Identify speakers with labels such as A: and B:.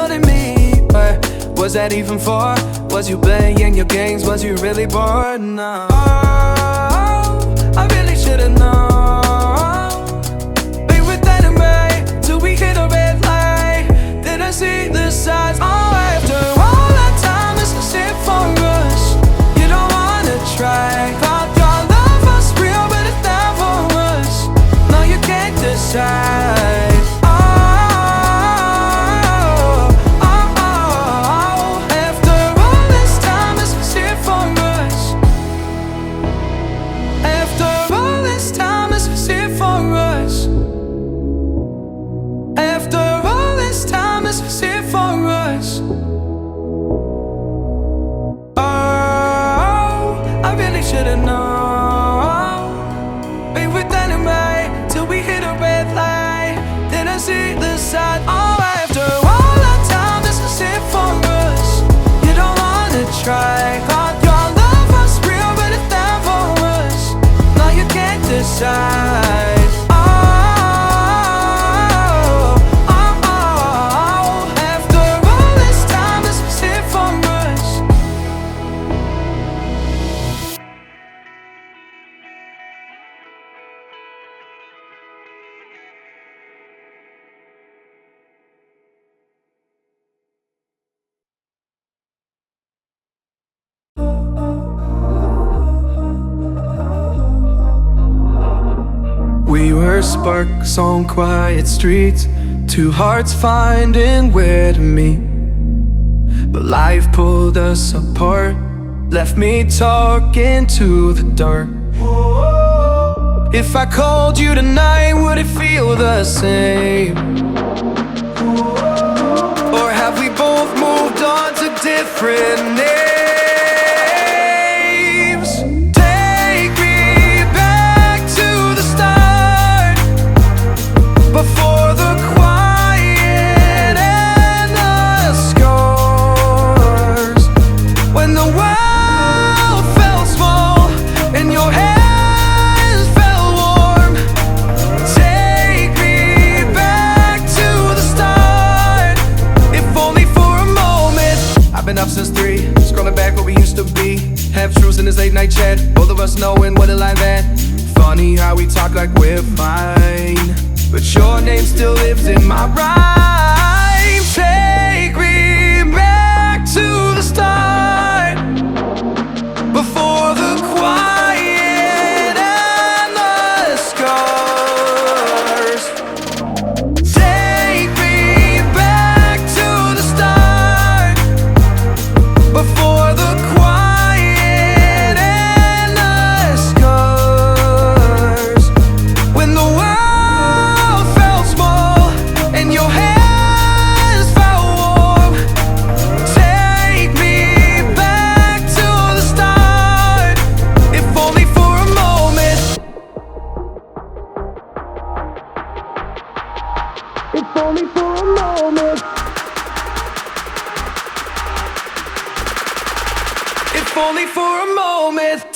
A: building me. But was that even for? Was you playing your games? Was you really bored? No. Oh, I really should've known. We were dynamite till we hit a red light. Didn't see the signs. Oh, after all that time, this is it for us. You don't wanna try. Thought your love was real, but it never was. No, you can't decide. Should've known. We were dynamite till we hit a red light. Didn't see the side. Oh, after all that time, this is it for us. You don't wanna try. Thought your love was real, but it never was. No, you can't decide. We were sparks on quiet streets, two hearts finding where to meet. But life pulled us apart, left me talking to the dark. If I called you tonight, would it feel the same? Or have we both moved on to different names? Before the quiet and the scars, when the world felt small and your hands felt warm. Take me back to the start, if only for a moment. I've been up since 3, scrolling back what we used to be. Half truths in this late night chat, both of us knowing what a life at. Funny how we talk like we're fine, but your name still lives in my rhyme. Take me back to the start, before the quiet and the scars. Take me back to the start, before the quiet and the scars. When the world your hands felt warm. Take me back to the start, if only for a moment. If only for a moment. If only for a moment.